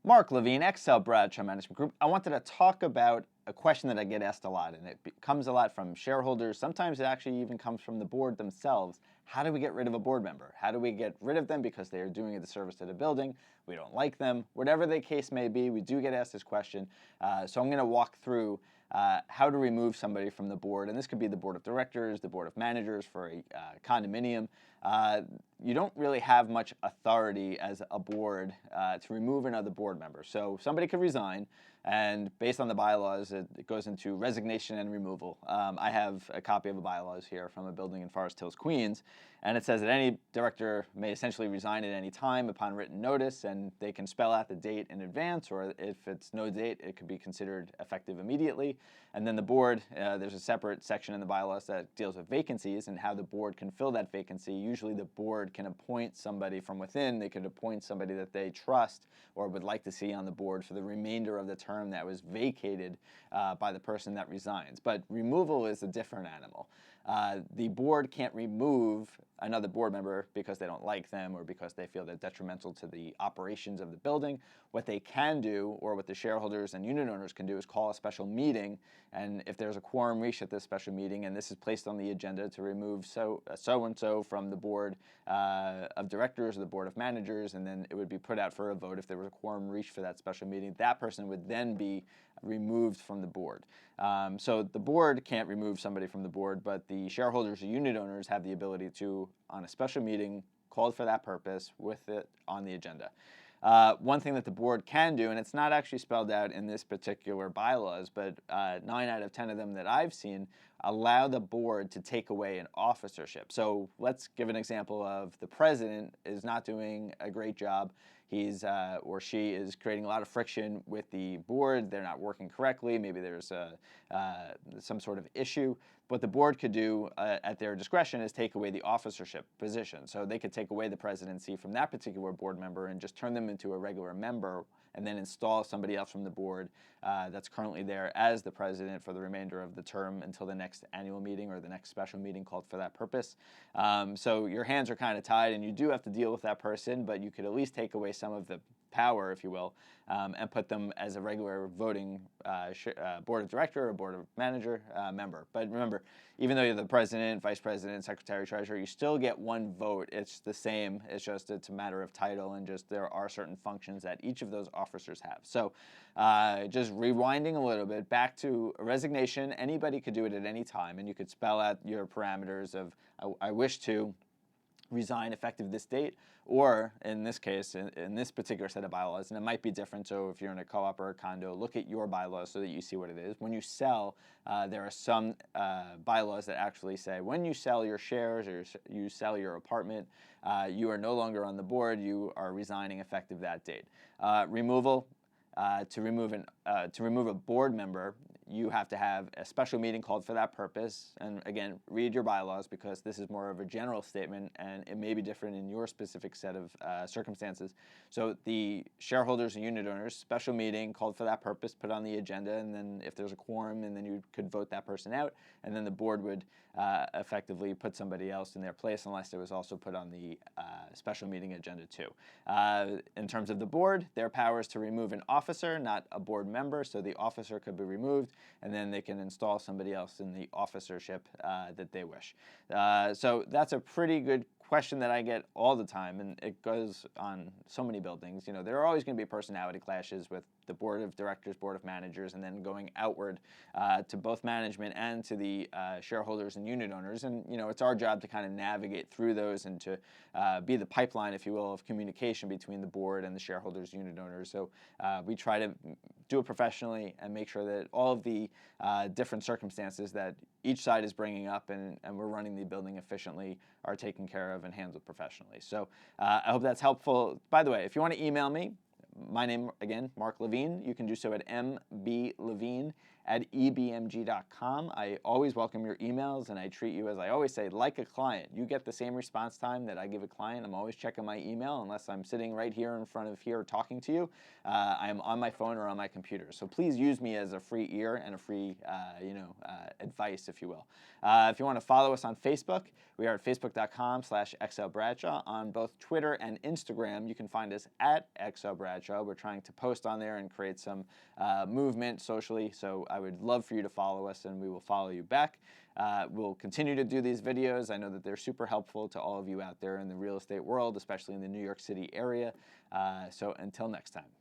Mark Levine, Excel Bradshaw Management Group. I wanted to talk about a question that I get asked a lot, and it comes a lot from shareholders. Sometimes it actually even comes from the board themselves. How do we get rid of a board member? How do we get rid of them because they are doing a disservice to the building? We don't like them. Whatever the case may be, we do get asked this question. So I'm going to walk through how to remove somebody from the board, and this could be the board of directors, the board of managers for a condominium. You don't really have much authority as a board to remove another board member. So somebody could resign, and based on the bylaws, it goes into resignation and removal. I have a copy of the bylaws here from a building in Forest Hills, Queens, and it says that any director may essentially resign at any time upon written notice, and they can spell out the date in advance, or if it's no date, it could be considered effective immediately. And then the board, there's a separate section in the bylaws that deals with vacancies and how the board can fill that vacancy. Usually the board can appoint somebody from within. They could appoint somebody that they trust or would like to see on the board for the remainder of the term that was vacated by the person that resigns. But removal is a different animal. The board can't remove another board member because they don't like them or because they feel they're detrimental to the operations of the building. What they can do, or what the shareholders and unit owners can do, is call a special meeting, and if there's a quorum reached at this special meeting, and this is placed on the agenda to remove so-and-so from the board of directors or the board of managers, and then it would be put out for a vote. If there was a quorum reached for that special meeting, that person would then be removed from the board. So the board can't remove somebody from the board, but the shareholders or unit owners have the ability to, on a special meeting called for that purpose, with it on the agenda. One thing that the board can do, and it's not actually spelled out in this particular bylaws, but 9 out of 10 of them that I've seen allow the board to take away an officership. So let's give an example of the president is not doing a great job. He's or she is creating a lot of friction with the board. They're not working correctly. Maybe there's some sort of issue. What the board could do at their discretion is take away the officership position. So they could take away the presidency from that particular board member and just turn them into a regular member, and then install somebody else from the board that's currently there as the president for the remainder of the term until the next annual meeting or the next special meeting called for that purpose. So your hands are kind of tied, and you do have to deal with that person, but you could at least take away some of the power, if you will, and put them as a regular voting board of director or board of manager member. But remember, even though you're the president, vice president, secretary, treasurer, you still get one vote. It's the same. It's a matter of title, and just there are certain functions that each of those officers have. So just rewinding a little bit, back to a resignation, anybody could do it at any time, and you could spell out your parameters of, I wish to resign effective this date, or in this case, in this particular set of bylaws, and it might be different, so if you're in a co-op or a condo, look at your bylaws so that you see what it is. When you sell, there are some bylaws that actually say when you sell your shares or you sell your apartment, you are no longer on the board, you are resigning effective that date. Removal. To remove a board member, you have to have a special meeting called for that purpose. And again, read your bylaws, because this is more of a general statement and it may be different in your specific set of circumstances. So the shareholders and unit owners, special meeting called for that purpose, put on the agenda, and then if there's a quorum, and then you could vote that person out, and then the board would effectively put somebody else in their place unless it was also put on the special meeting agenda too. In terms of the board, their power is to remove an officer, not a board member, so the officer could be removed, and then they can install somebody else in the officership that they wish. So that's a pretty good question that I get all the time, and it goes on so many buildings. You know, there are always going to be personality clashes with the board of directors, board of managers, and then going outward to both management and to the shareholders and unit owners. And you know, it's our job to kind of navigate through those and to be the pipeline, if you will, of communication between the board and the shareholders, unit owners. So we try to do it professionally and make sure that all of the different circumstances that each side is bringing up and we're running the building efficiently are taken care of and handled professionally. So I hope that's helpful. By the way, if you want to email me, my name, again, Mark Levine, you can do so at mblevine at ebmg.com. I always welcome your emails, and I treat you, as I always say, like a client. You get the same response time that I give a client. I'm always checking my email unless I'm sitting right here in front of here talking to you. I am on my phone or on my computer. So please use me as a free ear and a free, advice, if you will. If you want to follow us on Facebook, we are at facebook.com/XLBradshaw. On both Twitter and Instagram, you can find us at XLBradshaw. We're trying to post on there and create some movement socially, so I would love for you to follow us, and we will follow you back. We'll continue to do these videos. I know that they're super helpful to all of you out there in the real estate world, especially in the New York City area. So until next time.